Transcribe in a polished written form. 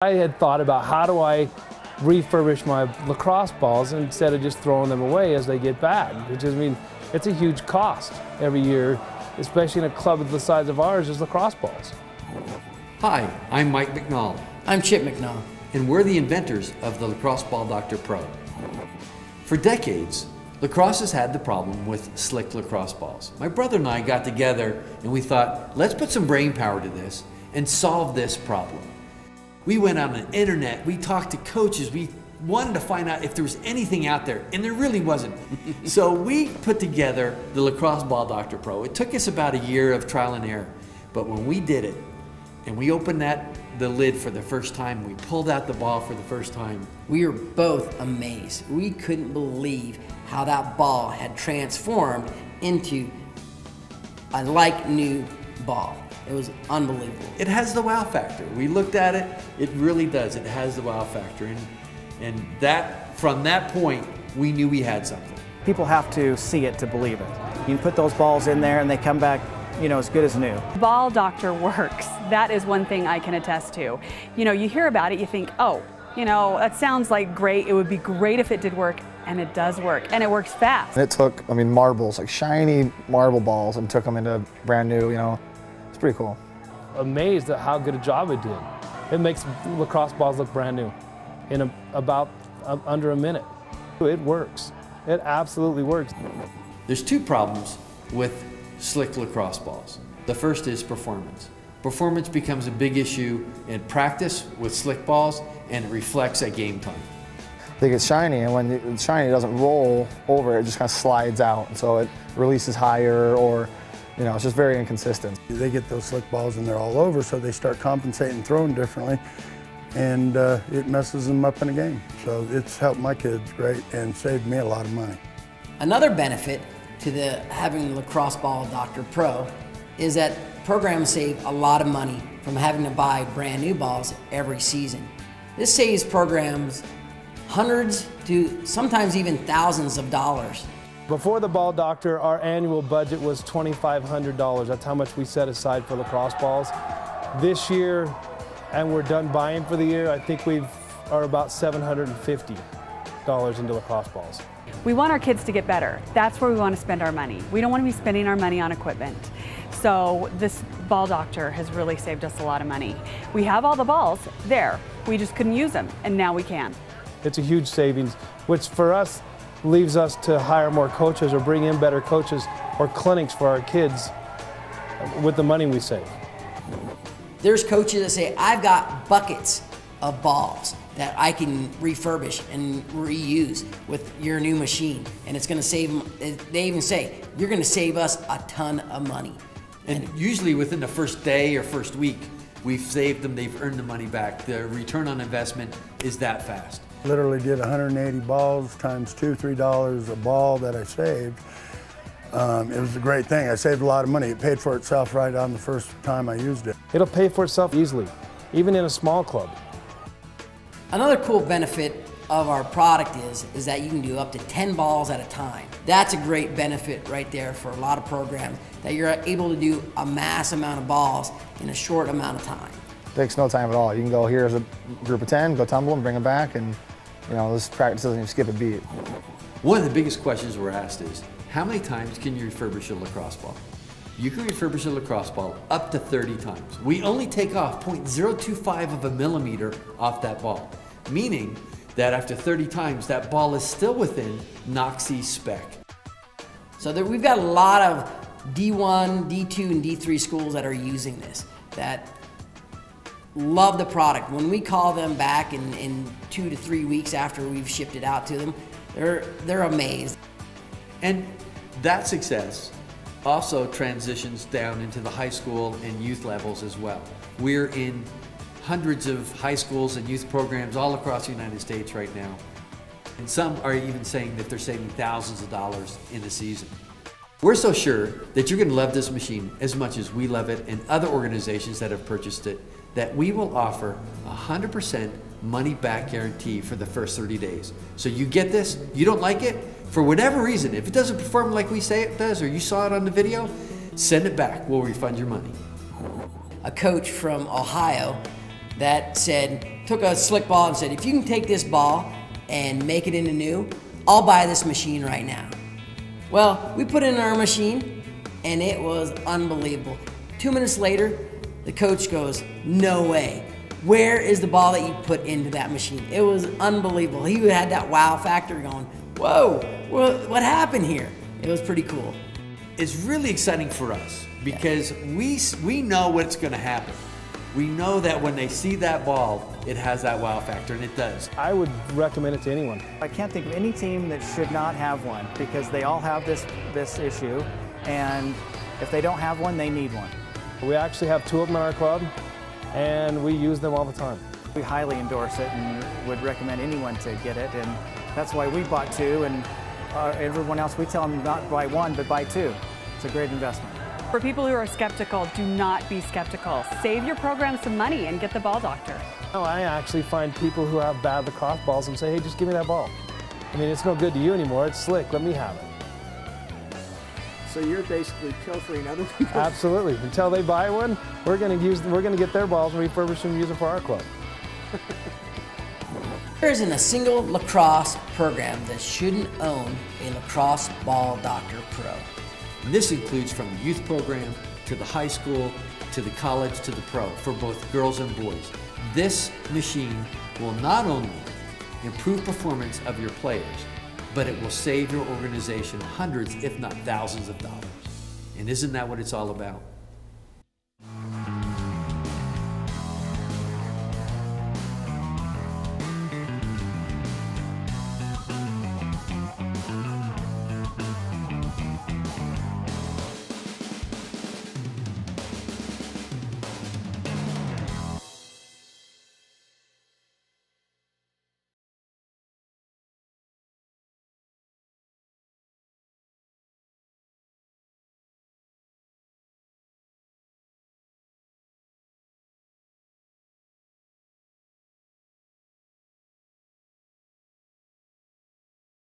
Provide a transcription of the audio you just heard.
I had thought about how do I refurbish my lacrosse balls instead of just throwing them away as they get bad. Because, I mean, it's a huge cost every year, especially in a club the size of ours as lacrosse balls. Hi, I'm Mike McNall. I'm Chip McNall. And we're the inventors of the LACrosse Ball Dr Pro. For decades, lacrosse has had the problem with slick lacrosse balls. My brother and I got together and we thought, let's put some brain power to this and solve this problem. We went on the internet, we talked to coaches, we wanted to find out if there was anything out there, and there really wasn't. So we put together the LACrosse Ball Dr Pro. It took us about a year of trial and error, but when we did it, and we opened the lid for the first time, we pulled out the ball for the first time. We were both amazed. We couldn't believe how that ball had transformed into a like-new ball. It was unbelievable. It has the wow factor. We looked at it, it really does. It has the wow factor. And from that point, we knew we had something. People have to see it to believe it. You put those balls in there and they come back, you know, as good as new. Ball Doctor works. That is one thing I can attest to. You know, you hear about it, you think, oh, you know, that sounds like great. It would be great if it did work, and it does work, and it works fast. It took, I mean, marbles, like shiny marble balls, and took them into brand new, you know. It's pretty cool. Amazed at how good a job it did. It makes lacrosse balls look brand new in about under a minute. It works. It absolutely works. There's two problems with slick lacrosse balls. The first is performance. Performance becomes a big issue in practice with slick balls, and it reflects at game time. They get shiny, and when it's shiny, it doesn't roll over, it just kind of slides out. And so it releases higher, or, you know, it's just very inconsistent. They get those slick balls and they're all over, so they start compensating, throwing differently, and it messes them up in a game. So it's helped my kids great and saved me a lot of money. Another benefit to having the LACrosse Ball Dr Pro is that programs save a lot of money from having to buy brand new balls every season. This saves programs hundreds to sometimes even thousands of dollars. Before the Ball Doctor, our annual budget was $2,500. That's how much we set aside for lacrosse balls. This year, and we're done buying for the year, I think we are about $750 into lacrosse balls. We want our kids to get better. That's where we want to spend our money. We don't want to be spending our money on equipment. So this Ball Doctor has really saved us a lot of money. We have all the balls there. We just couldn't use them, and now we can. It's a huge savings, which for us leaves us to hire more coaches or bring in better coaches or clinics for our kids with the money we save. There's coaches that say, I've got buckets of balls that I can refurbish and reuse with your new machine, and it's going to save them. They even say, you're going to save us a ton of money. And usually within the first day or first week, we've saved them, they've earned the money back. The return on investment is that fast. Literally did 180 balls times $2, $3 a ball that I saved. It was a great thing. I saved a lot of money. It paid for itself right on the first time I used it. It'll pay for itself easily, even in a small club. Another cool benefit of our product is that you can do up to 10 balls at a time. That's a great benefit right there for a lot of programs, that you're able to do a mass amount of balls in a short amount of time. It takes no time at all. You can go, here's a group of 10, go tumble them, bring them back, and, you know, this practice doesn't even skip a beat. One of the biggest questions we're asked is, how many times can you refurbish a lacrosse ball? You can refurbish a lacrosse ball up to 30 times. We only take off 0.025 of a millimeter off that ball, meaning that after 30 times, that ball is still within NOC spec. So we've got a lot of D1, D2, and D3 schools that are using this, that love the product. When we call them back in 2 to 3 weeks after we've shipped it out to them, they're amazed. And that success also transitions down into the high school and youth levels as well. We're in hundreds of high schools and youth programs all across the United States right now. And some are even saying that they're saving thousands of dollars in a season. We're so sure that you're going to love this machine as much as we love it and other organizations that have purchased it, that we will offer 100% money back guarantee for the first 30 days. So you get this, you don't like it, for whatever reason, if it doesn't perform like we say it does, or you saw it on the video, send it back, we'll refund your money. A coach from Ohio that took a slick ball and said, if you can take this ball and make it into new, I'll buy this machine right now. Well, we put it in our machine and it was unbelievable. 2 minutes later, the coach goes, no way. Where is the ball that you put into that machine? It was unbelievable. He had that wow factor going, whoa, what happened here? It was pretty cool. It's really exciting for us because we know what's going to happen. We know that when they see that ball, it has that wow factor, and it does. I would recommend it to anyone. I can't think of any team that should not have one because they all have this issue, and if they don't have one, they need one. We actually have 2 of them in our club, and we use them all the time. We highly endorse it and would recommend anyone to get it, and that's why we bought 2, and everyone else, we tell them not buy 1, but buy 2. It's a great investment. For people who are skeptical, do not be skeptical. Save your program some money and get the Ball Doctor. No, I actually find people who have bad lacrosse balls and say, hey, just give me that ball. I mean, it's no good to you anymore. It's slick. Let me have it. So you're basically pilfering other people? Absolutely. Until they buy one, we're going to get their balls and refurbish them and use them for our club. There isn't a single lacrosse program that shouldn't own a Lacrosse Ball Doctor Pro. And this includes from the youth program to the high school, to the college, to the pro, for both girls and boys. This machine will not only improve performance of your players, but it will save your organization hundreds, if not thousands of dollars. And isn't that what it's all about?